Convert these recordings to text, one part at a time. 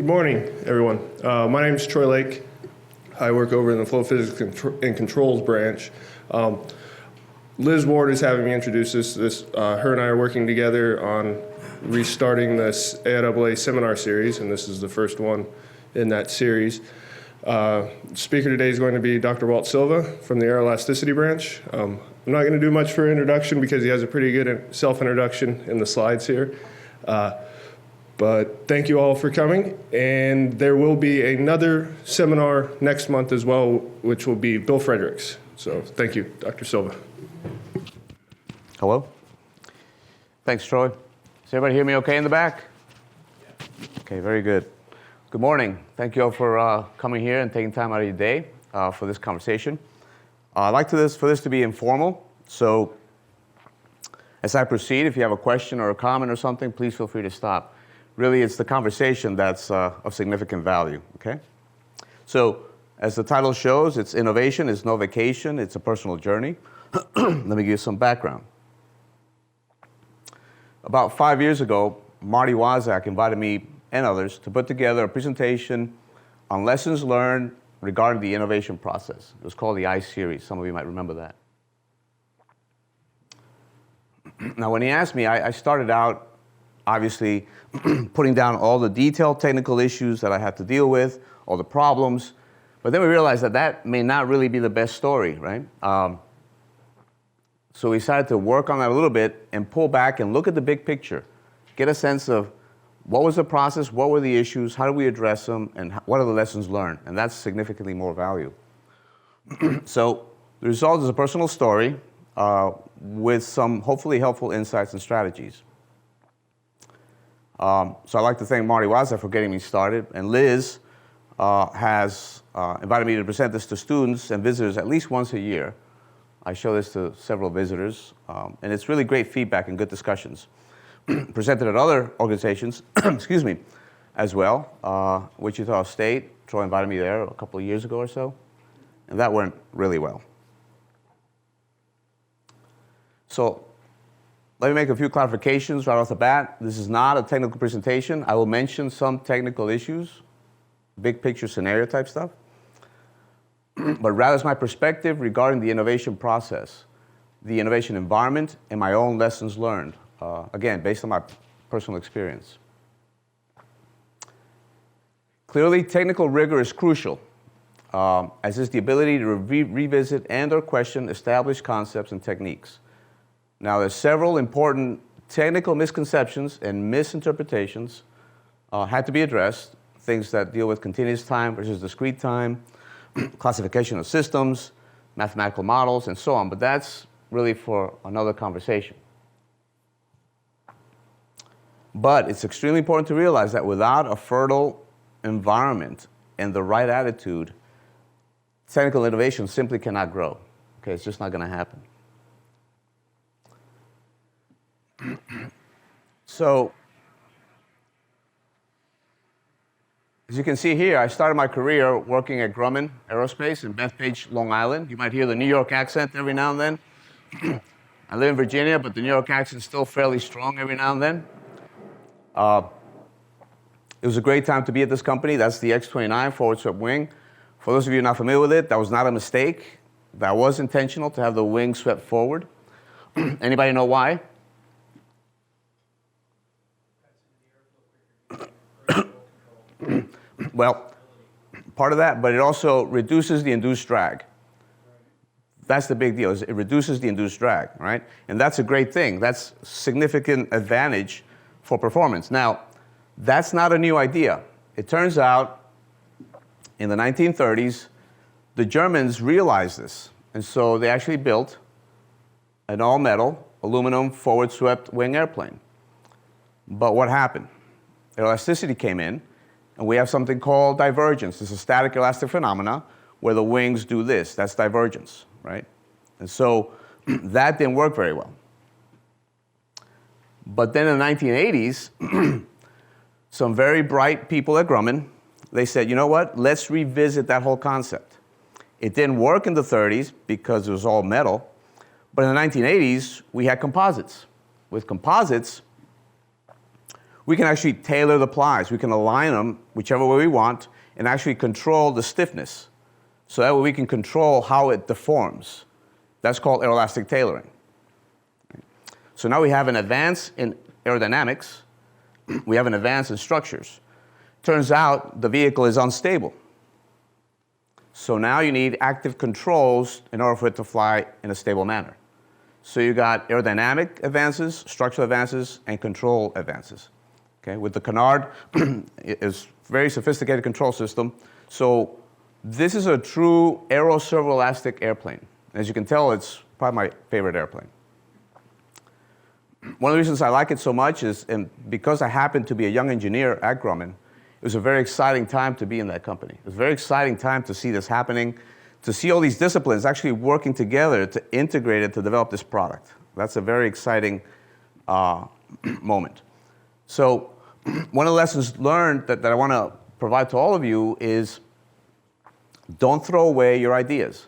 Good morning, everyone. My name is Troy Lake. I work over in the Flow Physics and Controls branch. Liz Ward is having me introduce this. Her and I are working together on restarting this AIAA seminar series, and this is the first one in that series. Speaker today is going to be Dr. Walt Silva from the Aeroelasticity branch. I'm not going to do much for introduction because he has a pretty good self-introduction in the slides here. But thank you all for coming, and there will be another seminar next month as well, which will be Bill Fredericks. So thank you, Dr. Silva. Hello. Thanks, Troy. Does everybody hear me okay in the back? Okay, very good. Good morning. Thank you all for coming here and taking time out of your day for this conversation. I'd like for this to be informal, so as I proceed, if you have a question or a comment or something, please feel free to stop. Really, it's the conversation that's of significant value, okay? So, as the title shows, it's innovation, it's no vacation, it's a personal journey. Let me give you some background. About 5 years ago, Marty Wazak invited me and others to put together a presentation on lessons learned regarding the innovation process. It was called the I-Series. Some of you might remember that. Now, when he asked me, I started out, obviously, putting down all the detailed technical issues that I had to deal with, all the problems. But then we realized that that may not really be the best story, right? So we decided to work on that a little bit and pull back and look at the big picture, get a sense of what was the process, what were the issues, how do we address them, and what are the lessons learned? And that's significantly more value. So the result is a personal story with some hopefully helpful insights and strategies. So I'd like to thank Marty Wazak for getting me started, and Liz has invited me to present this to students and visitors at least once a year. I show this to several visitors, and it's really great feedback and good discussions. Presented at other organizations, excuse me, as well. Wichita State, Troy invited me there a couple of years ago or so, and that went really well. So let me make a few clarifications right off the bat. This is not a technical presentation. I will mention some technical issues, big picture scenario type stuff, but rather it's my perspective regarding the innovation process, the innovation environment, and my own lessons learned, again, based on my personal experience. Clearly, technical rigor is crucial, as is the ability to revisit and or question established concepts and techniques. Now, there's several important technical misconceptions and misinterpretations had to be addressed, things that deal with continuous time versus discrete time, classification of systems, mathematical models, and so on, but that's really for another conversation. But it's extremely important to realize that without a fertile environment and the right attitude, technical innovation simply cannot grow. Okay, it's just not going to happen. So, as you can see here, I started my career working at Grumman Aerospace in Bethpage, Long Island. You might hear the New York accent every now and then. I live in Virginia, but the New York accent is still fairly strong every now and then. It was a great time to be at this company. That's the X-29 forward swept wing. For those of you not familiar with it, that was not a mistake. That was intentional to have the wing swept forward. Anybody know why? Well, part of that, but it also reduces the induced drag. That's the big deal, is it reduces the induced drag, right? And that's a great thing. That's a significant advantage for performance. Now, that's not a new idea. It turns out, in the 1930s, the Germans realized this, and so they actually built an all-metal, aluminum, forward-swept wing airplane. But what happened? Elasticity came in, and we have something called divergence. It's a static elastic phenomena where the wings do this. That's divergence, right? And so that didn't work very well. But then in the 1980s, some very bright people at Grumman, they said, you know what? Let's revisit that whole concept. It didn't work in the 30s because it was all metal. But in the 1980s, we had composites. With composites, we can actually tailor the plies. We can align them whichever way we want and actually control the stiffness. So that way we can control how it deforms. That's called aeroelastic tailoring. So now we have an advance in aerodynamics. We have an advance in structures. Turns out the vehicle is unstable. So now you need active controls in order for it to fly in a stable manner. So you got aerodynamic advances, structural advances, and control advances. Okay? With the canard, it's a very sophisticated control system. So this is a true aero-servoelastic airplane. As you can tell, it's probably my favorite airplane. One of the reasons I like it so much is, and because I happened to be a young engineer at Grumman, it was a very exciting time to be in that company. It was a very exciting time to see this happening, to see all these disciplines actually working together to integrate it to develop this product. That's a very exciting moment. So one of the lessons learned that I want to provide to all of you is don't throw away your ideas.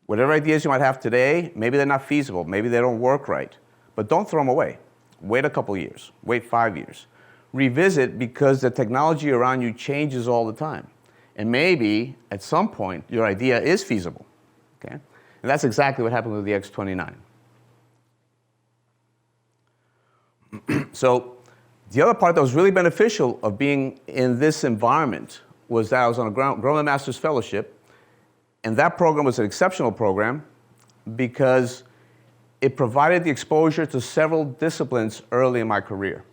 Whatever ideas you might have today, maybe they're not feasible, maybe they don't work right, but don't throw them away. Wait a couple years, wait 5 years. Revisit, because the technology around you changes all the time. And maybe at some point your idea is feasible. Okay? And that's exactly what happened with the X-29. So the other part that was really beneficial of being in this environment was that I was on a Grumman Master's Fellowship, and that program was an exceptional program because it provided the exposure to several disciplines early in my career.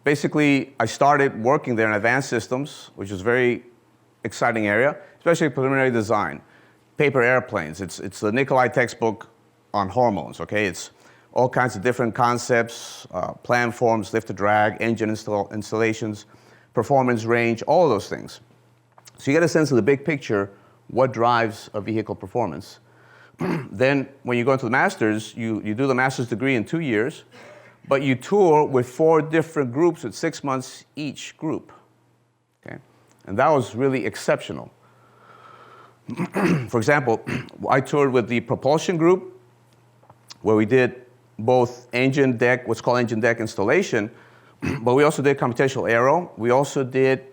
Basically, I started working there in advanced systems, which is a very exciting area, especially preliminary design. Paper airplanes, it's the Nikolai textbook on hormones, okay? It's all kinds of different concepts, plan forms, lift to drag, engine installations, performance range, all of those things. So you get a sense of the big picture, what drives a vehicle performance. Then when you go into the master's, you do the master's degree in 2 years, but you tour with 4 different groups with 6 months each group. Okay? And that was really exceptional. For example, I toured with the propulsion group, where we did both engine deck, what's called engine deck installation, but we also did computational aero. We also did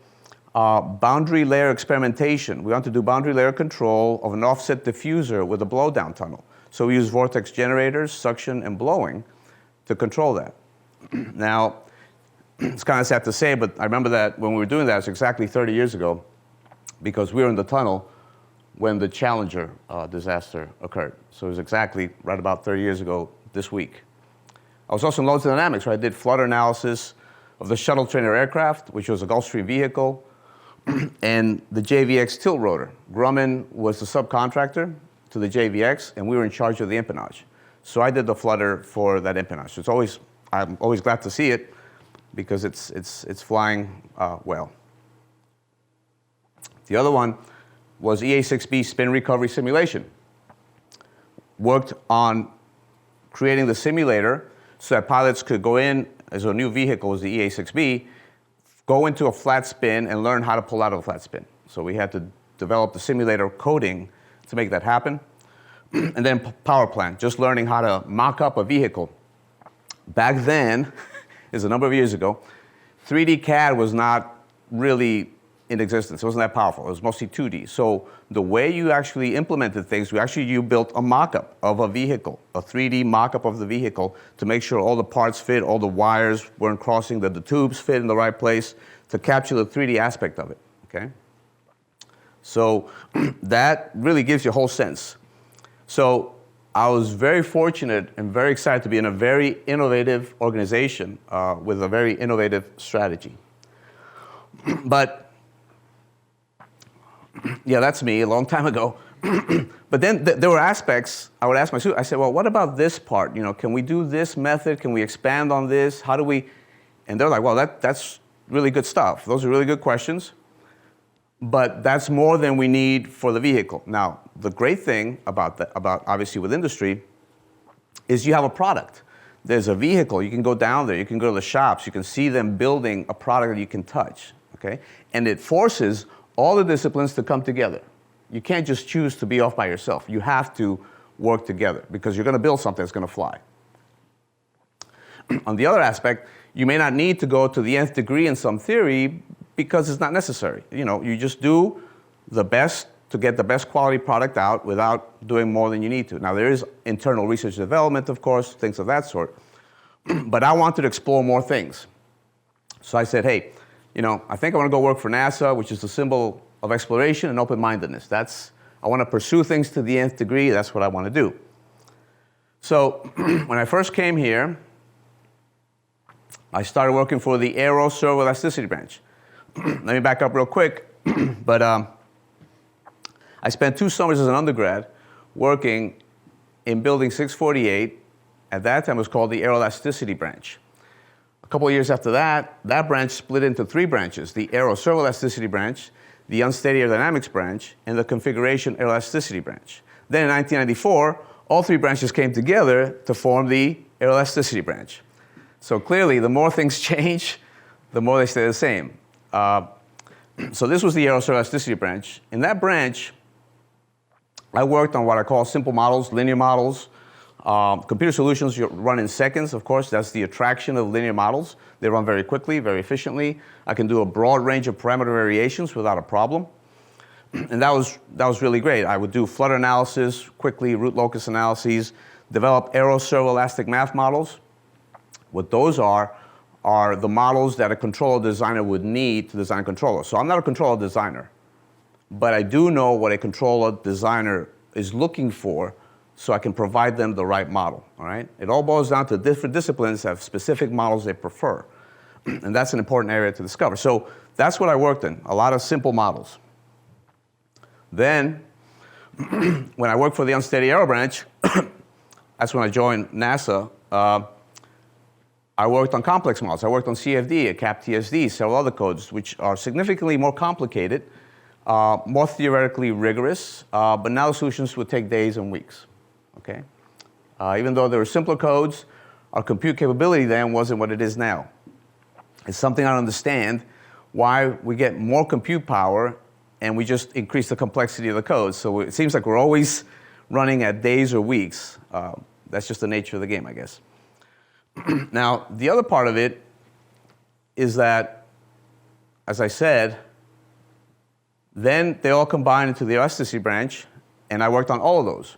boundary layer experimentation. We want to do boundary layer control of an offset diffuser with a blowdown tunnel. So we use vortex generators, suction, and blowing to control that. Now, it's kind of sad to say, but I remember that when we were doing that, it's exactly 30 years ago, because we were in the tunnel when the Challenger disaster occurred. So it was exactly right about 30 years ago this week. I was also in loads dynamics, where I did flutter analysis of the shuttle trainer aircraft, which was a Gulfstream vehicle, and the JVX tilt rotor. Grumman was the subcontractor to the JVX, and we were in charge of the empennage. So I did the flutter for that empennage. So I'm always glad to see it, because it's flying well. The other one was EA6B spin recovery simulation. Worked on creating the simulator so that pilots could go in, as a new vehicle was the EA6B, go into a flat spin and learn how to pull out of a flat spin. So we had to develop the simulator coding to make that happen. And then power plant, just learning how to mock up a vehicle. Back then, is a number of years ago, 3D CAD was not really in existence. It wasn't that powerful. It was mostly 2D. So the way you actually implemented things, you built a mock-up of a vehicle, a 3D mock-up of the vehicle to make sure all the parts fit, all the wires weren't crossing, that the tubes fit in the right place to capture the 3D aspect of it, okay? So that really gives you a whole sense. So I was very fortunate and very excited to be in a very innovative organization with a very innovative strategy. But yeah, that's me a long time ago. But then there were aspects I would ask my students. I said, well, what about this part? You know, can we do this method? Can we expand on this? How do we? And they're like, well, that's really good stuff. Those are really good questions. But that's more than we need for the vehicle. Now, the great thing about obviously with industry is you have a product. There's a vehicle. You can go down there. You can go to the shops. You can see them building a product that you can touch. Okay? And it forces all the disciplines to come together. You can't just choose to be off by yourself. You have to work together because you're going to build something that's going to fly. On the other aspect, you may not need to go to the nth degree in some theory because it's not necessary. You just do the best to get the best quality product out without doing more than you need to. Now, there is internal research and development, of course, things of that sort. But I wanted to explore more things. So I said, hey, I think I want to go work for NASA, which is the symbol of exploration and open-mindedness. I want to pursue things to the nth degree. That's what I want to do. So when I first came here, I started working for the Aero Servo Elasticity branch. Let me back up real quick. But I spent 2 summers as an undergrad working in Building 648. At that time, it was called the Aeroelasticity branch. A couple of years after that, that branch split into 3 branches: the Aero Servo Elasticity branch, the Unsteady Aerodynamics branch, and the Configuration Aeroelasticity branch. Then in 1994, all 3 branches came together to form the Aeroelasticity branch. So clearly, the more things change, the more they stay the same. So this was the Aero Servo Elasticity branch. In that branch, I worked on what I call simple models, linear models. Computer solutions run in seconds, of course. That's the attraction of linear models. They run very quickly, very efficiently. I can do a broad range of parameter variations without a problem. And that was really great. I would do flutter analysis, quickly, root locus analyses, develop Aero Servo Elastic math models. What those are the models that a controller designer would need to design a controller. So I'm not a controller designer, but I do know what a controller designer is looking for, so I can provide them the right model, all right? It all boils down to different disciplines have specific models they prefer, and that's an important area to discover. So that's what I worked in, a lot of simple models. Then, when I worked for the Unsteady Aero branch, that's when I joined NASA, I worked on complex models. I worked on CFD, CAP-TSD, several other codes, which are significantly more complicated, more theoretically rigorous, but now the solutions would take days and weeks. Okay? Even though there were simpler codes, our compute capability then wasn't what it is now. It's something I don't understand why we get more compute power and we just increase the complexity of the code. So it seems like we're always running at days or weeks. That's just the nature of the game, I guess. Now, the other part of it is that, as I said, then they all combined into the elasticity branch, and I worked on all of those.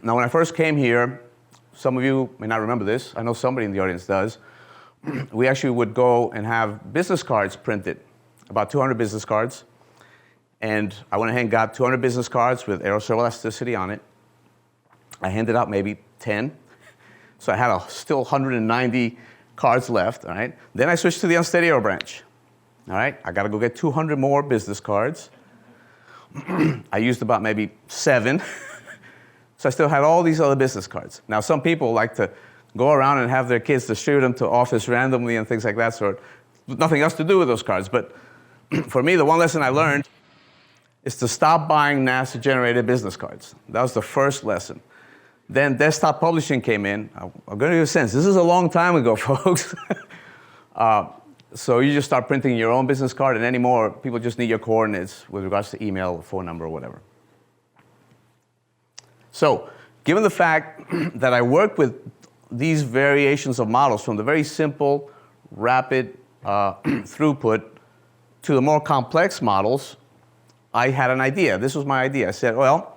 Now, when I first came here, some of you may not remember this. I know somebody in the audience does. We actually would go and have business cards printed, about 200 business cards. And I went ahead and got 200 business cards with Aero Servo Elasticity on it. I handed out maybe 10. So I had still 190 cards left, all right? Then I switched to the Unsteady Aero branch, all right? I got to go get 200 more business cards. I used about maybe 7. So I still had all these other business cards. Now, some people like to go around and have their kids distribute them to office randomly and things like that sort. Nothing else to do with those cards. But for me, the one lesson I learned is to stop buying NASA-generated business cards. That was the first lesson. Then desktop publishing came in. I'm going to give you a sense. This is a long time ago, folks. So you just start printing your own business card, and anymore, people just need your coordinates with regards to email, phone number, or whatever. So given the fact that I worked with these variations of models from the very simple, rapid throughput to the more complex models, I had an idea. This was my idea. I said, well,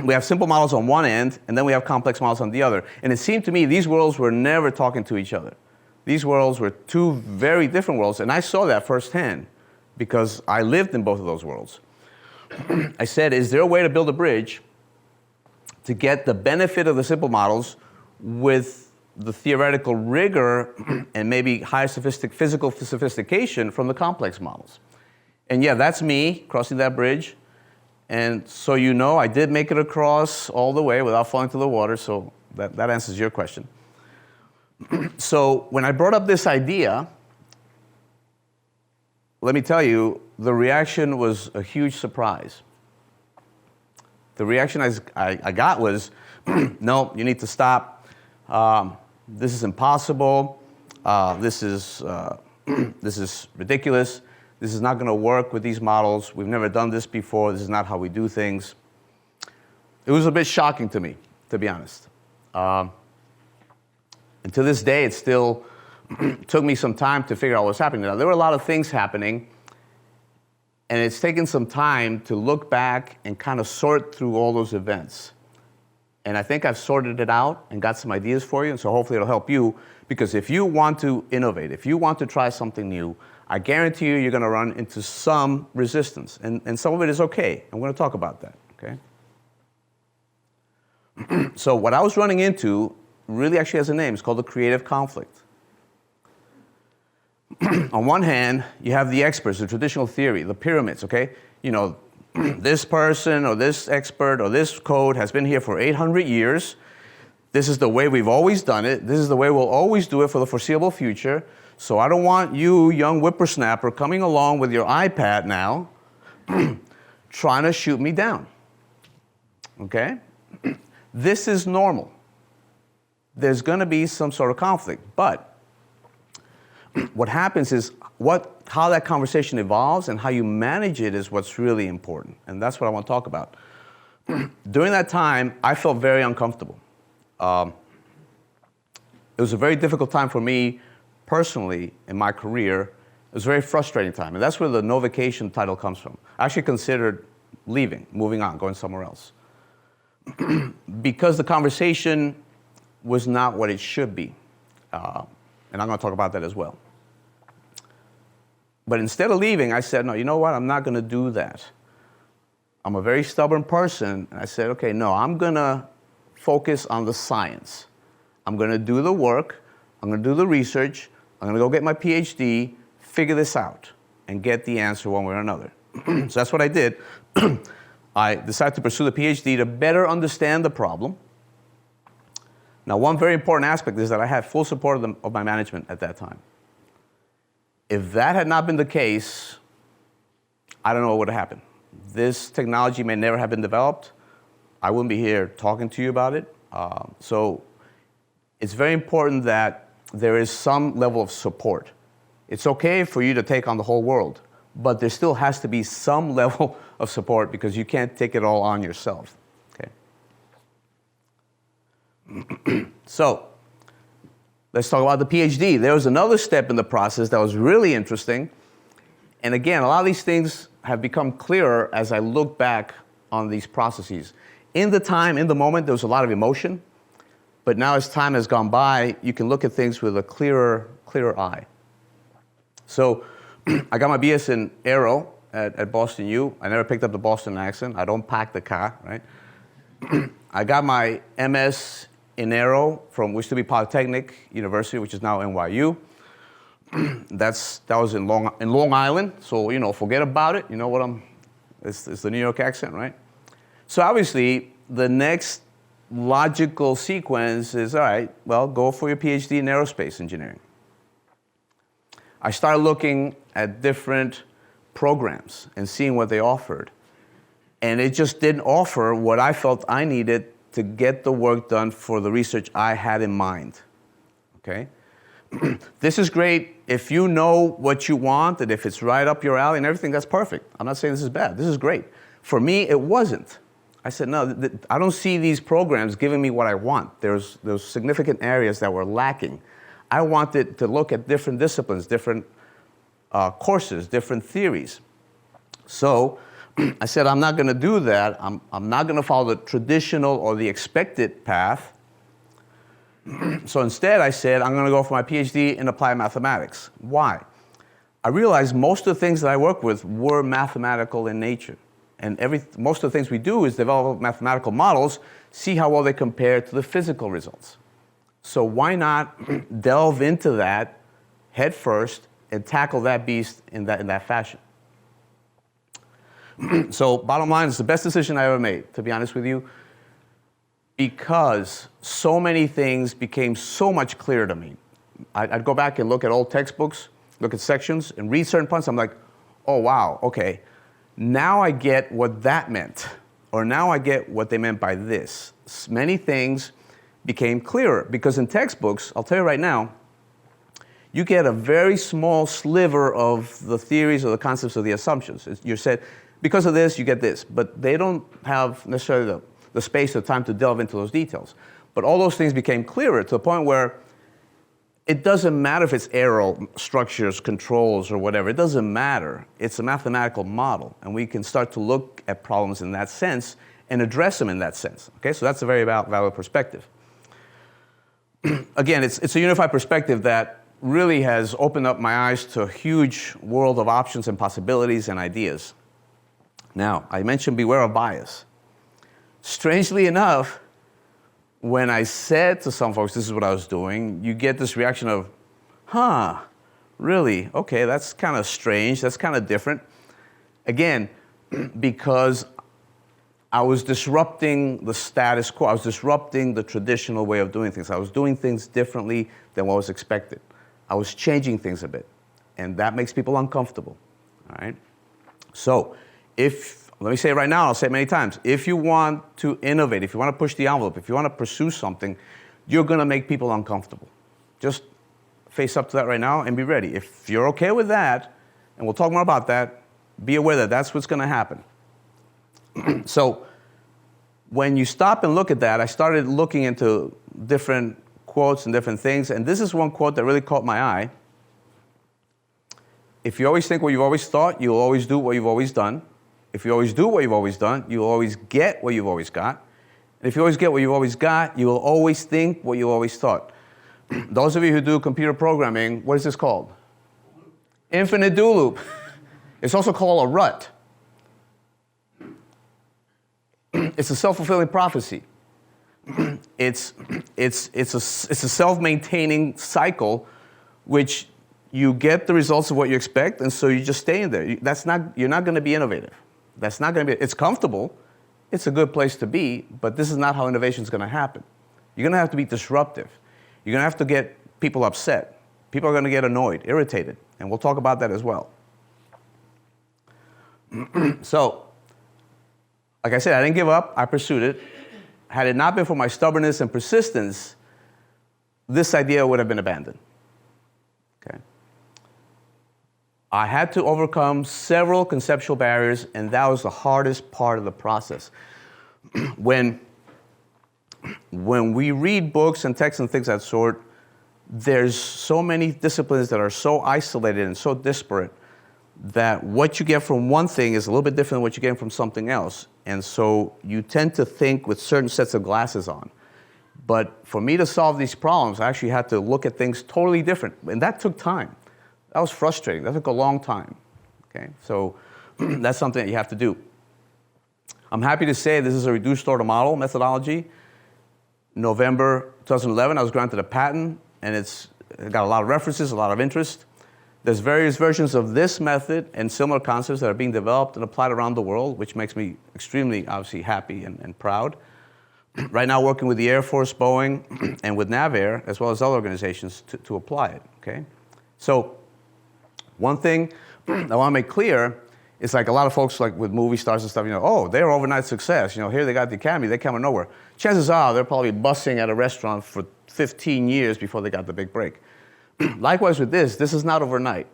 we have simple models on one end, and then we have complex models on the other. And it seemed to me these worlds were never talking to each other. These worlds were 2 very different worlds, and I saw that firsthand because I lived in both of those worlds. I said, is there a way to build a bridge to get the benefit of the simple models with the theoretical rigor and maybe higher physical sophistication from the complex models? And yeah, that's me crossing that bridge. And so you know, I did make it across all the way without falling to the water, so that answers your question. So when I brought up this idea, let me tell you, the reaction was a huge surprise. The reaction I got was, no, you need to stop. This is impossible. This is ridiculous. This is not going to work with these models. We've never done this before. This is not how we do things. It was a bit shocking to me to be honest. And to this day, it still took me some time to figure out what's happening. Now, there were a lot of things happening, and it's taken some time to look back and kind of sort through all those events. And I think I've sorted it out and got some ideas for you, and so hopefully it'll help you, because if you want to innovate, if you want to try something new, I guarantee you're going to run into some resistance, and some of it is okay. I'm going to talk about that, okay? So what I was running into really actually has a name. It's called the creative conflict. On one hand, you have the experts, the traditional theory, the pyramids, okay? You know, this person or this expert or this code has been here for 800 years. This is the way we've always done it. This is the way we'll always do it for the foreseeable future. So I don't want you, young whippersnapper, coming along with your iPad now, trying to shoot me down, okay? This is normal. There's going to be some sort of conflict, but what happens is how that conversation evolves and how you manage it is what's really important, and that's what I want to talk about. During that time, I felt very uncomfortable. It was a very difficult time for me personally in my career. It was a very frustrating time, and that's where the no vacation title comes from. I actually considered leaving, moving on, going somewhere else, because the conversation was not what it should be, and I'm going to talk about that as well. But instead of leaving, I said, no, you know what? I'm not going to do that. I'm a very stubborn person, and I said, okay, no, I'm going to focus on the science. I'm going to do the work. I'm going to do the research. I'm going to go get my PhD, figure this out, and get the answer one way or another. So that's what I did. I decided to pursue the PhD to better understand the problem. Now, one very important aspect is that I had full support of my management at that time. If that had not been the case, I don't know what would have happened. This technology may never have been developed. I wouldn't be here talking to you about it. So it's very important that there is some level of support. It's okay for you to take on the whole world, but there still has to be some level of support because you can't take it all on yourself. Okay. So let's talk about the PhD. There was another step in the process that was really interesting. And again, a lot of these things have become clearer as I look back on these processes. In the time, in the moment, there was a lot of emotion. But now as time has gone by, you can look at things with a clearer eye. So I got my BS in Aero at Boston U. I never picked up the Boston accent. I don't pack the car, right? I got my MS in Aero from which to be Polytechnic University, which is now NYU. That was in Long Island, so forget about it. You know what it's the New York accent, right? So obviously, the next logical sequence is, all right, well, go for your PhD in aerospace engineering. I started looking at different programs and seeing what they offered. And it just didn't offer what I felt I needed to get the work done for the research I had in mind, okay? This is great if you know what you want and if it's right up your alley and everything, that's perfect. I'm not saying this is bad, this is great. For me, it wasn't. I said, no, I don't see these programs giving me what I want. There's significant areas that were lacking. I wanted to look at different disciplines, different courses, different theories. So I said, I'm not going to do that. I'm not going to follow the traditional or the expected path. So instead, I said, I'm going to go for my PhD in applied mathematics. Why? I realized most of the things that I work with were mathematical in nature. And most of the things we do is develop mathematical models, see how well they compare to the physical results. So why not delve into that head first and tackle that beast in that fashion? So bottom line, it's the best decision I ever made, to be honest with you, because so many things became so much clearer to me. I'd go back and look at old textbooks, look at sections, and read certain points. I'm like, oh, wow, okay. Now I get what that meant, or now I get what they meant by this. Many things became clearer, because in textbooks, I'll tell you right now, you get a very small sliver of the theories or the concepts or the assumptions. You're said, because of this, you get this, but they don't have necessarily the space or time to delve into those details. But all those things became clearer to the point where it doesn't matter if it's aerial structures, controls, or whatever. It doesn't matter. It's a mathematical model, and we can start to look at problems in that sense and address them in that sense. Okay, so that's a very valid perspective. Again, it's a unified perspective that really has opened up my eyes to a huge world of options and possibilities and ideas. Now, I mentioned beware of bias. Strangely enough, when I said to some folks, this is what I was doing, you get this reaction of, huh, really? Okay, that's kind of strange, that's kind of different. Again, because I was disrupting the status quo, I was disrupting the traditional way of doing things. I was doing things differently than what was expected. I was changing things a bit, and that makes people uncomfortable, all right? So, let me say it right now, I'll say it many times. If you want to innovate, if you want to push the envelope, if you want to pursue something, you're going to make people uncomfortable. Just face up to that right now and be ready. If you're okay with that, and we'll talk more about that, be aware that that's what's going to happen. So when you stop and look at that, I started looking into different quotes and different things, and this is one quote that really caught my eye. If you always think what you've always thought, you'll always do what you've always done. If you always do what you've always done, you'll always get what you've always got. And if you always get what you've always got, you will always think what you always thought. Those of you who do computer programming, what is this called? Infinite do loop. It's also called a rut. It's a self-fulfilling prophecy. It's a self-maintaining cycle, which you get the results of what you expect, and so you just stay in there. You're not going to be innovative. That's not going to be. It's comfortable. It's a good place to be, but this is not how innovation is going to happen. You're going to have to be disruptive. You're going to have to get people upset. People are going to get annoyed, irritated, and we'll talk about that as well. So, like I said, I didn't give up. I pursued it. Had it not been for my stubbornness and persistence, this idea would have been abandoned. Okay. I had to overcome several conceptual barriers, and that was the hardest part of the process. When we read books and texts and things of that sort, there's so many disciplines that are so isolated and so disparate that what you get from one thing is a little bit different than what you get from something else. And so you tend to think with certain sets of glasses on. But for me to solve these problems, I actually had to look at things totally different. And that took time. That was frustrating. That took a long time. Okay? So that's something that you have to do. I'm happy to say this is a reduced order model methodology. November 2011, I was granted a patent, and it got a lot of references, a lot of interest. There's various versions of this method and similar concepts that are being developed and applied around the world, which makes me extremely, obviously, happy and proud. Right now, working with the Air Force, Boeing, and with NavAir, as well as other organizations, to apply it, okay? So one thing I want to make clear is, like, a lot of folks, like with movie stars and stuff, oh, they're overnight success. Here they got the Academy, they came out of nowhere. Chances are they're probably bussing at a restaurant for 15 years before they got the big break. Likewise with this is not overnight,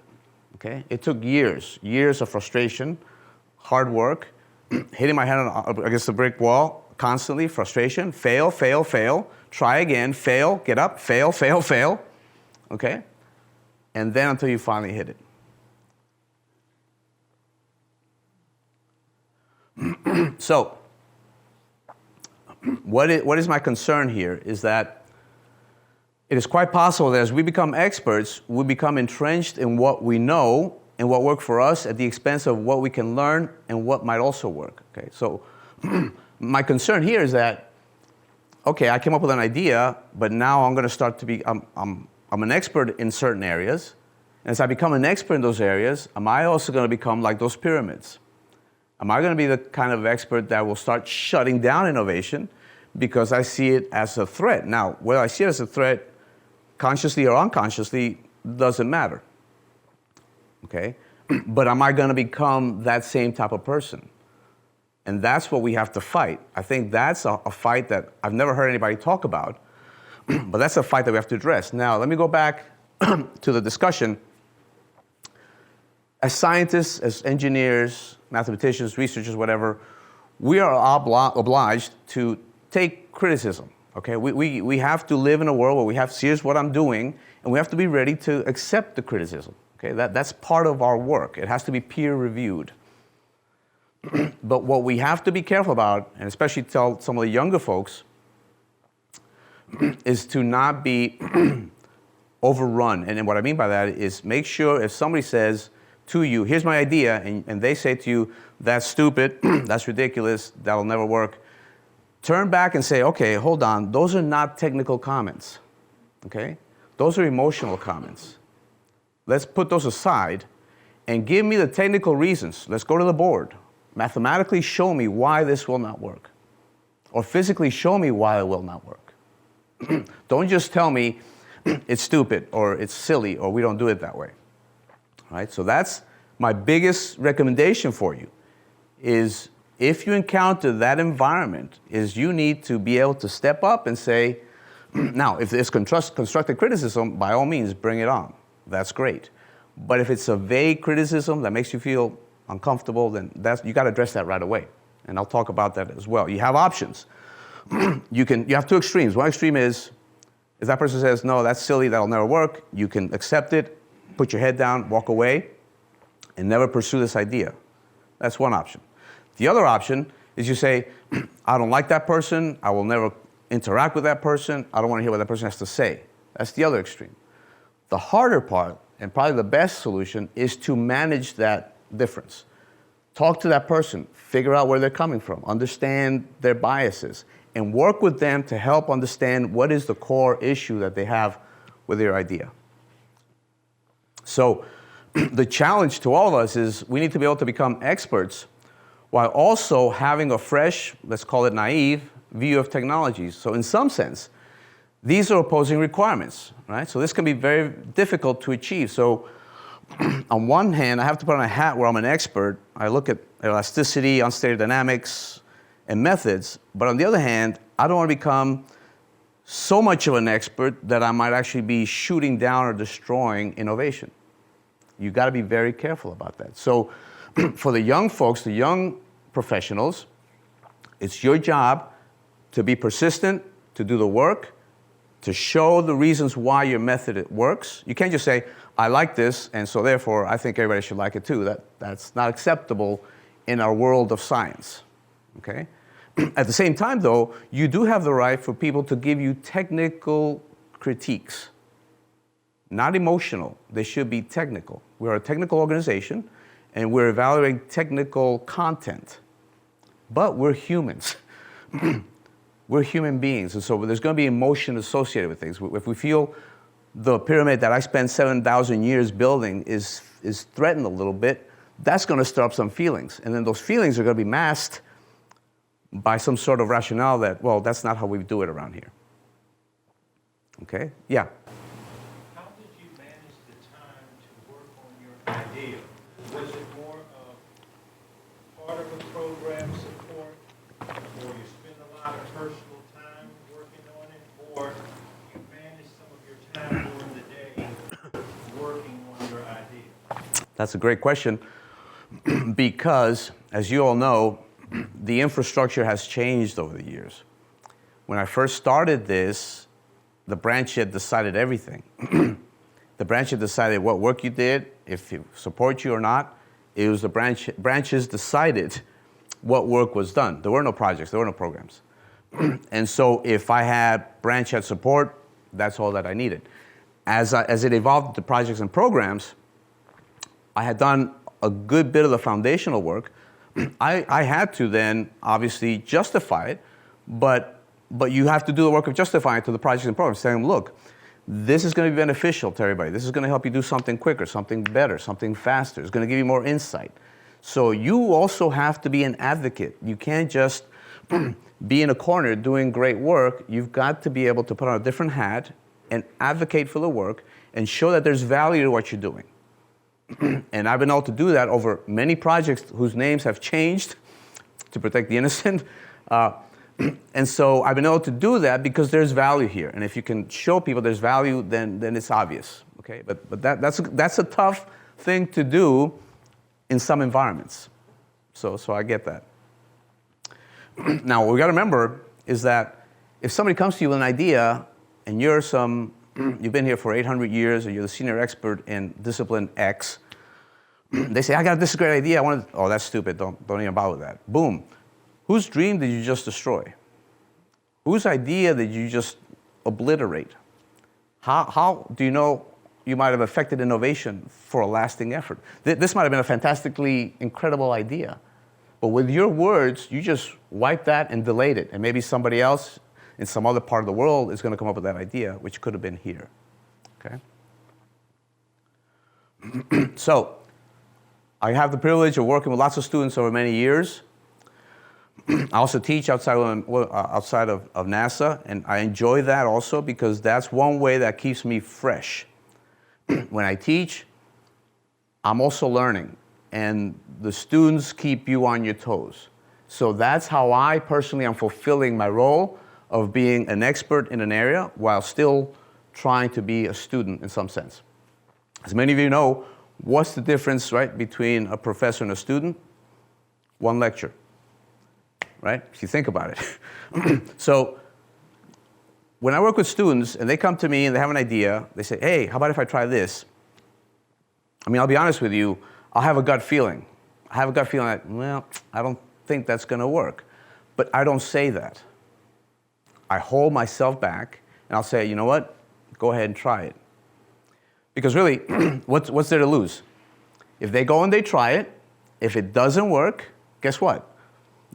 okay? It took years of frustration, hard work, hitting my head against the brick wall constantly, frustration, fail, try again, fail, get up, fail, okay? And then until you finally hit it. So, what is my concern here is that it is quite possible that as we become experts, we become entrenched in what we know and what worked for us at the expense of what we can learn and what might also work. Okay, so my concern here is that, okay, I came up with an idea, but now I'm going to start to be, I'm an expert in certain areas, and as I become an expert in those areas, am I also going to become like those pyramids? Am I going to be the kind of expert that will start shutting down innovation because I see it as a threat? Now, whether I see it as a threat consciously or unconsciously doesn't matter, okay? But am I going to become that same type of person? And that's what we have to fight. I think that's a fight that I've never heard anybody talk about, but that's a fight that we have to address. Now, let me go back to the discussion. As scientists, as engineers, mathematicians, researchers, whatever, we are obliged to take criticism. Okay, we have to live in a world where we have to see here's what I'm doing, and we have to be ready to accept the criticism. Okay, that's part of our work. It has to be peer reviewed. But what we have to be careful about, and especially tell some of the younger folks, is to not be overrun. And what I mean by that is make sure if somebody says to you, here's my idea, and they say to you, that's stupid, that's ridiculous, that'll never work, turn back and say, okay, hold on, those are not technical comments, okay? Those are emotional comments. Let's put those aside and give me the technical reasons. Let's go to the board. Mathematically show me why this will not work. Or physically show me why it will not work. Don't just tell me it's stupid or it's silly or we don't do it that way. All right? So that's my biggest recommendation for you is if you encounter that environment, is you need to be able to step up and say, now, if there's constructive criticism, by all means, bring it on. That's great. But if it's a vague criticism that makes you feel uncomfortable, then you got to address that right away. And I'll talk about that as well. You have options. You have two extremes. One extreme is, if that person says, no, that's silly, that'll never work, you can accept it, put your head down, walk away, and never pursue this idea. That's one option. The other option is you say, I don't like that person, I will never interact with that person, I don't want to hear what that person has to say. That's the other extreme. The harder part, and probably the best solution, is to manage that difference. Talk to that person, figure out where they're coming from, understand their biases, and work with them to help understand what is the core issue that they have with your idea. So the challenge to all of us is we need to be able to become experts while also having a fresh, let's call it naive, view of technologies. So in some sense, these are opposing requirements, right? So this can be very difficult to achieve. So on one hand, I have to put on a hat where I'm an expert. I look at elasticity, unstable dynamics, and methods. But on the other hand, I don't want to become so much of an expert that I might actually be shooting down or destroying innovation. You got to be very careful about that. So for the young folks, the young professionals, it's your job to be persistent, to do the work, to show the reasons why your method works. You can't just say, I like this, and so therefore I think everybody should like it too. That's not acceptable in our world of science, okay? At the same time, though, you do have the right for people to give you technical critiques. Not emotional, they should be technical. We're a technical organization, and we're evaluating technical content. But we're humans. We're human beings, and so there's going to be emotion associated with things. If we feel the pyramid that I spent 7,000 years building is threatened a little bit, that's going to stir up some feelings. And then those feelings are going to be masked by some sort of rationale that, well, that's not how we do it around here. Okay? Yeah? How did you manage the time to work on your idea? Was it more of part of a program support, or you spend a lot of personal time working on it, or you manage some of your time during the day working on your idea? That's a great question because, as you all know, the infrastructure has changed over the years. When I first started this, the branch had decided everything. The branch had decided what work you did, if it support you or not. It was the branches decided what work was done. There were no projects, there were no programs. And so if I had branch head support, that's all that I needed. As it evolved to projects and programs, I had done a good bit of the foundational work. I had to then obviously justify it, but you have to do the work of justifying it to the projects and programs, saying, look, this is going to be beneficial to everybody. This is going to help you do something quicker, something better, something faster. It's going to give you more insight. So you also have to be an advocate. You can't just be in a corner doing great work. You've got to be able to put on a different hat and advocate for the work and show that there's value to what you're doing. And I've been able to do that over many projects whose names have changed to protect the innocent. And so I've been able to do that because there's value here. And if you can show people there's value, then it's obvious. Okay? But that's a tough thing to do in some environments. So I get that. Now, what we got to remember is that if somebody comes to you with an idea and you've been here for 800 years or you're the senior expert in discipline X, they say, I got this great idea. Oh, that's stupid. Don't even bother with that. Boom. Whose dream did you just destroy? Whose idea did you just obliterate? How do you know you might have affected innovation for a lasting effort? This might have been a fantastically incredible idea, but with your words, you just wiped that and delayed it. And maybe somebody else in some other part of the world is going to come up with that idea, which could have been here. Okay? So, I have the privilege of working with lots of students over many years. I also teach outside of NASA, and I enjoy that also because that's one way that keeps me fresh. When I teach, I'm also learning, and the students keep you on your toes. So that's how I personally am fulfilling my role of being an expert in an area while still trying to be a student in some sense. As many of you know, what's the difference, right, between a professor and a student? One lecture. Right? If you think about it. So when I work with students and they come to me and they have an idea, they say, hey, how about if I try this? I mean, I'll be honest with you, I'll have a gut feeling. I have a gut feeling that, well, I don't think that's going to work. But I don't say that. I hold myself back and I'll say, you know what? Go ahead and try it. Because really, what's there to lose? If they go and they try it, if it doesn't work, guess what?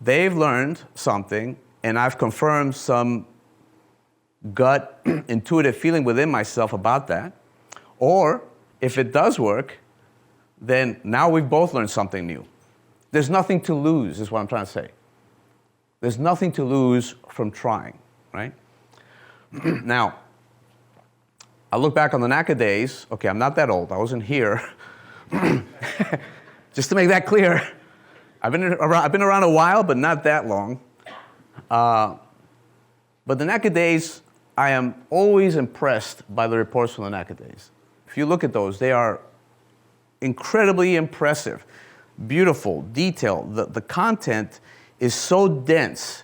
They've learned something, and I've confirmed some gut, intuitive feeling within myself about that. Or, if it does work, then now we've both learned something new. There's nothing to lose, is what I'm trying to say. There's nothing to lose from trying, right? Now, I look back on the NACA days. Okay, I'm not that old. I wasn't here. Just to make that clear. I've been around a while, but not that long. But the NACA days, I am always impressed by the reports from the NACA days. If you look at those, they are incredibly impressive, beautiful, detailed. The content is so dense.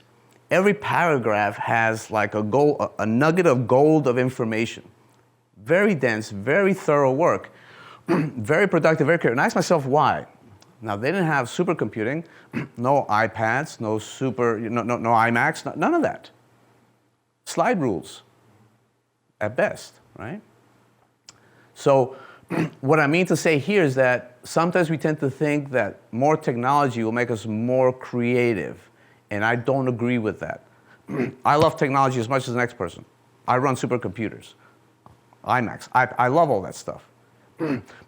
Every paragraph has like a nugget of gold of information. Very dense, very thorough work, very productive, very clear. And I asked myself why. Now, they didn't have supercomputing, no iPads, no iMacs, none of that. Slide rules, at best, right? So what I mean to say here is that sometimes we tend to think that more technology will make us more creative, and I don't agree with that. I love technology as much as the next person. I run supercomputers, iMacs, I love all that stuff.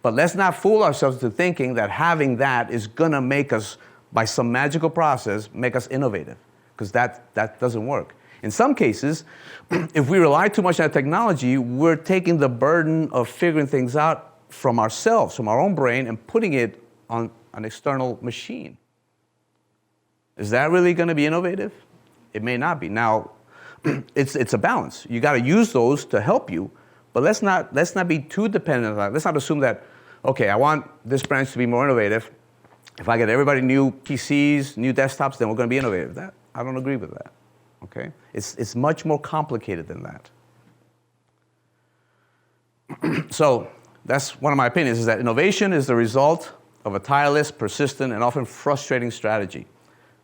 But let's not fool ourselves into thinking that having that is gonna make us, by some magical process, make us innovative, because that doesn't work. In some cases, if we rely too much on technology, we're taking the burden of figuring things out from ourselves, from our own brain, and putting it on an external machine. Is that really gonna be innovative? It may not be. Now, it's a balance. You gotta use those to help you, but let's not be too dependent on that. Let's not assume that, okay, I want this branch to be more innovative. If I get everybody new PCs, new desktops, then we're going to be innovative. I don't agree with that. Okay? It's much more complicated than that. So that's one of my opinions, is that innovation is the result of a tireless, persistent, and often frustrating strategy.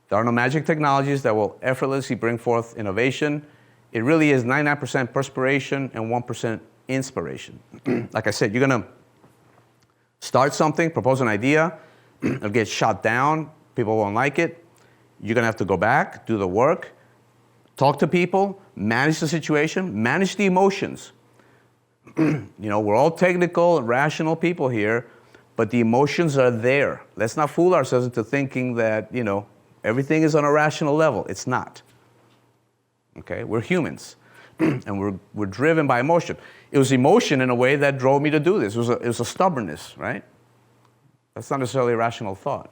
There are no magic technologies that will effortlessly bring forth innovation. It really is 99% perspiration and 1% inspiration. Like I said, you're going to start something, propose an idea, it'll get shot down, people won't like it. You're going to have to go back, do the work, talk to people, manage the situation, manage the emotions. We're all technical and rational people here, but the emotions are there. Let's not fool ourselves into thinking that, everything is on a rational level. It's not. Okay? We're humans, and we're driven by emotion. It was emotion in a way that drove me to do this. It was a stubbornness, right? That's not necessarily a rational thought.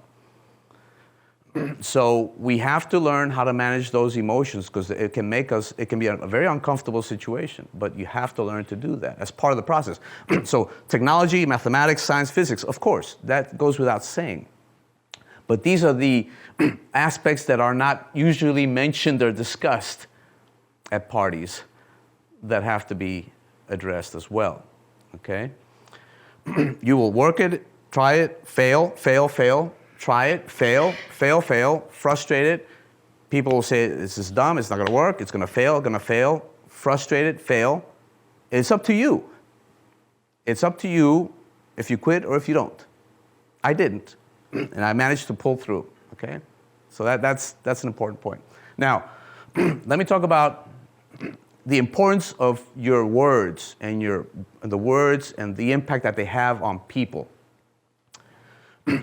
So we have to learn how to manage those emotions, because it can be a very uncomfortable situation, but you have to learn to do that as part of the process. So technology, mathematics, science, physics, of course, that goes without saying. But these are the aspects that are not usually mentioned or discussed at parties that have to be addressed as well, okay? You will work it, try it, fail, fail, fail, try it, fail, fail, fail, frustrated. People will say, this is dumb, it's not gonna work, it's gonna fail, frustrated, fail. It's up to you. It's up to you if you quit or if you don't. I didn't, and I managed to pull through, okay? So that's an important point. Now, let me talk about the importance of your words and the words and the impact that they have on people.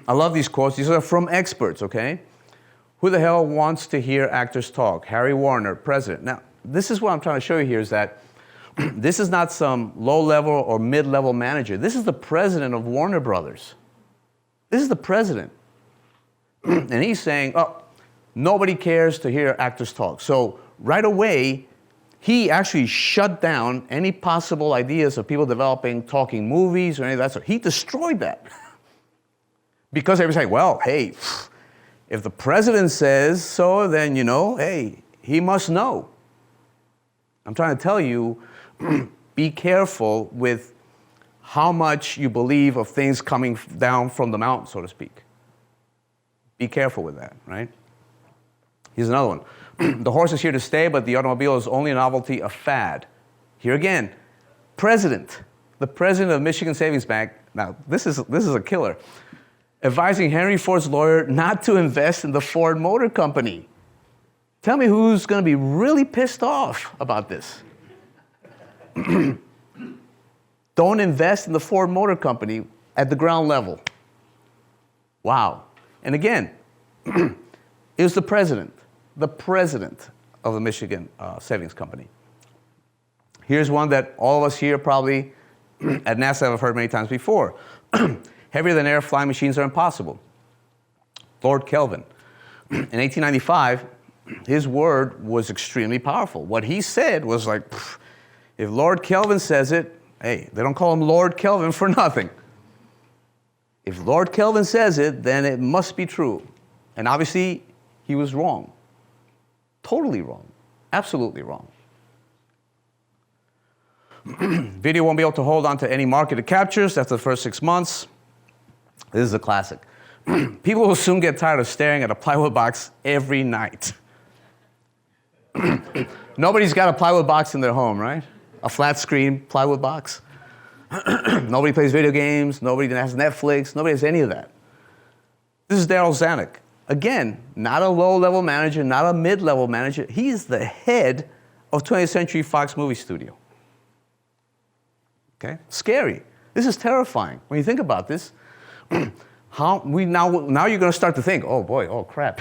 I love these quotes. These are from experts, okay? Who the hell wants to hear actors talk? Harry Warner, president. Now, this is what I'm trying to show you here is that this is not some low-level or mid-level manager. This is the president of Warner Brothers. This is the president. And he's saying, oh, nobody cares to hear actors talk. So right away, he actually shut down any possible ideas of people developing talking movies or any of that stuff. He destroyed that. Because they were saying, well, hey, if the president says so, then, hey, he must know. I'm trying to tell you, be careful with how much you believe of things coming down from the mountain, so to speak. Be careful with that, right? Here's another one. The horse is here to stay, but the automobile is only a novelty, a fad. Here again, the president of Michigan Savings Bank, now this is a killer, advising Henry Ford's lawyer not to invest in the Ford Motor Company. Tell me who's going to be really pissed off about this. Don't invest in the Ford Motor Company at the ground level. Wow. And again, it was the president of the Michigan Savings Company. Here's one that all of us here probably at NASA have heard many times before. Heavier than air flying machines are impossible. Lord Kelvin. In 1895, his word was extremely powerful. What he said was like, if Lord Kelvin says it, hey, they don't call him Lord Kelvin for nothing. If Lord Kelvin says it, then it must be true. And obviously, he was wrong. Totally wrong. Absolutely wrong. Video won't be able to hold on to any market it captures after the first 6 months. This is a classic. People will soon get tired of staring at a plywood box every night. Nobody's got a plywood box in their home, right? A flat screen plywood box. Nobody plays video games. Nobody has Netflix. Nobody has any of that. This is Daryl Zanuck. Again, not a low-level manager, not a mid-level manager. He's the head of 20th Century Fox movie studio. Okay? Scary. This is terrifying. When you think about this, now you're going to start to think, oh boy, oh crap.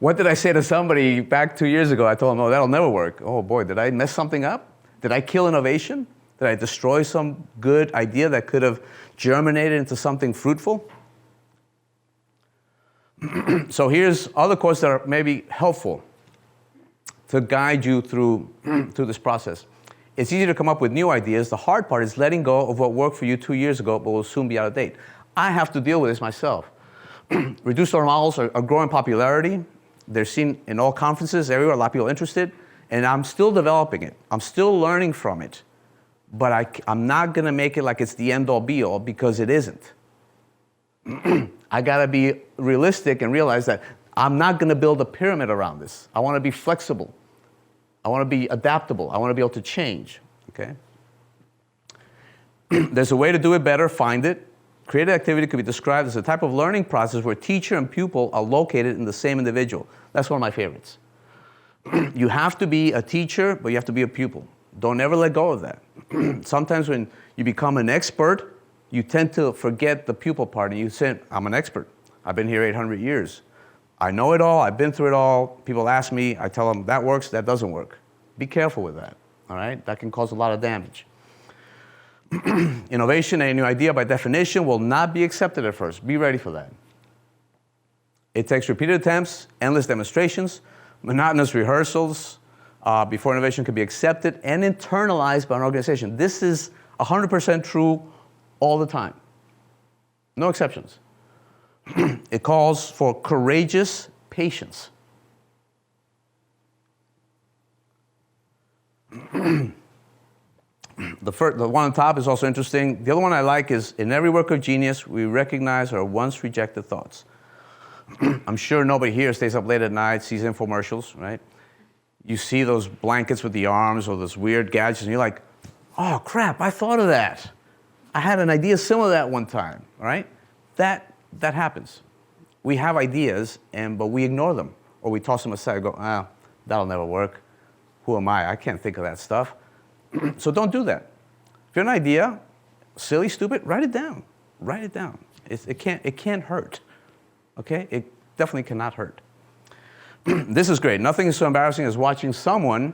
What did I say to somebody back 2 years ago? I told them, oh, that'll never work. Oh boy, did I mess something up? Did I kill innovation? Did I destroy some good idea that could have germinated into something fruitful? So here's other quotes that are maybe helpful to guide you through this process. It's easy to come up with new ideas. The hard part is letting go of what worked for you 2 years ago but will soon be out of date. I have to deal with this myself. Reduced order models are growing popularity. They're seen in all conferences, everywhere, a lot of people are interested, and I'm still developing it. I'm still learning from it, but I'm not going to make it like it's the end-all be-all because it isn't. I got to be realistic and realize that I'm not going to build a pyramid around this. I want to be flexible. I want to be adaptable. I want to be able to change, okay? There's a way to do it better, find it. Creative activity could be described as a type of learning process where teacher and pupil are located in the same individual. That's one of my favorites. You have to be a teacher, but you have to be a pupil. Don't ever let go of that. Sometimes when you become an expert, you tend to forget the pupil part, and you say, I'm an expert. I've been here 800 years. I know it all. I've been through it all. People ask me. I tell them, that works, that doesn't work. Be careful with that, all right? That can cause a lot of damage. Innovation, a new idea, by definition, will not be accepted at first. Be ready for that. It takes repeated attempts, endless demonstrations, monotonous rehearsals before innovation can be accepted and internalized by an organization. This is 100% true all the time. No exceptions. It calls for courageous patience. The one on top is also interesting. The other one I like is, in every work of genius, we recognize our once rejected thoughts. I'm sure nobody here stays up late at night, sees infomercials, right? You see those blankets with the arms or those weird gadgets, and you're like, oh crap, I thought of that. I had an idea similar to that one time, right? That happens. We have ideas, but we ignore them, or we toss them aside and go, that'll never work. Who am I? I can't think of that stuff. So don't do that. If you have an idea, silly, stupid, write it down. Write it down. It can't hurt. Okay? It definitely cannot hurt. This is great. Nothing is so embarrassing as watching someone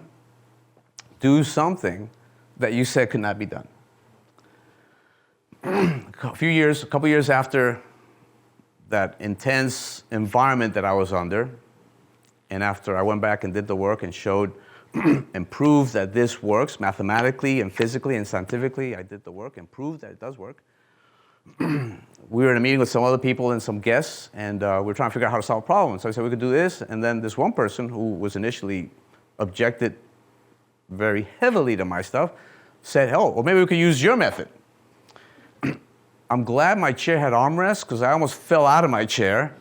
do something that you said could not be done. A couple years after that intense environment that I was under, and after I went back and did the work and showed and proved that this works mathematically and physically and scientifically, I did the work and proved that it does work. We were in a meeting with some other people and some guests, and we were trying to figure out how to solve problems. So I said, we could do this, and then this one person who was initially objected very heavily to my stuff said, oh, well, maybe we could use your method. I'm glad my chair had armrests, because I almost fell out of my chair.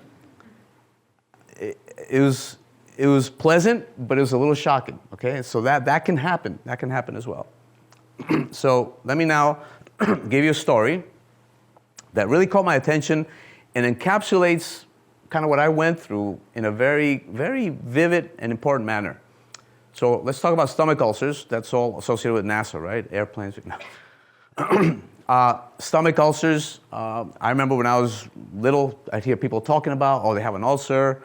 It was pleasant, but it was a little shocking, okay? So that can happen. That can happen as well. So let me now give you a story that really caught my attention and encapsulates kind of what I went through in a very, very vivid and important manner. So let's talk about stomach ulcers. That's all associated with NASA, right? Airplanes. Stomach ulcers, I remember when I was little, I'd hear people talking about, oh, they have an ulcer.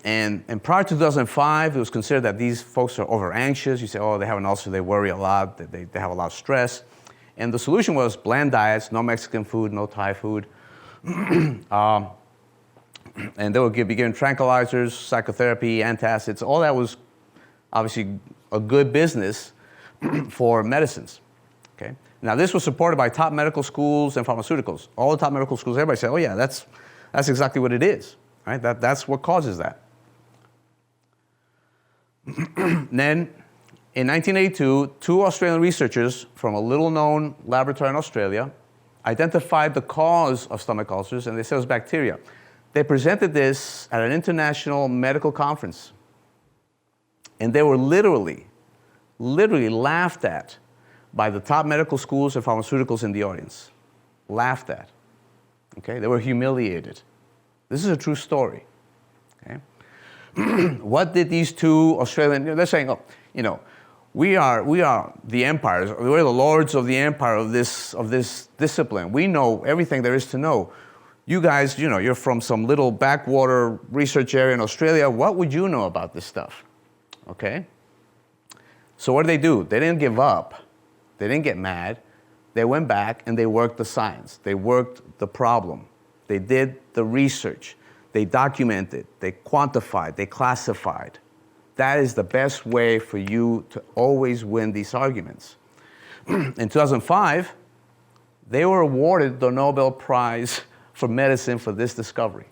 And prior to 2005, it was considered that these folks are over anxious. You say, oh, they have an ulcer, they worry a lot, they have a lot of stress. And the solution was bland diets, no Mexican food, no Thai food. And they would be given tranquilizers, psychotherapy, antacids. All that was obviously a good business for medicines. Okay. Now, this was supported by top medical schools and pharmaceuticals. All the top medical schools, everybody said, oh yeah, that's exactly what it is. Right? That's what causes that. Then, in 1982, two Australian researchers from a little-known laboratory in Australia identified the cause of stomach ulcers, and they said it was bacteria. They presented this at an international medical conference, and they were literally laughed at by the top medical schools and pharmaceuticals in the audience. Laughed at. Okay? They were humiliated. This is a true story. Okay? What did these two Australian, they're saying, oh, you know, we are the empires, we're the lords of the empire of this discipline. We know everything there is to know. You guys, you know, you're from some little backwater research area in Australia. What would you know about this stuff? Okay? So what did they do? They didn't give up. They didn't get mad. They went back and they worked the science. They worked the problem. They did the research. They documented. They quantified. They classified. That is the best way for you to always win these arguments. In 2005, they were awarded the Nobel Prize for Medicine for this discovery.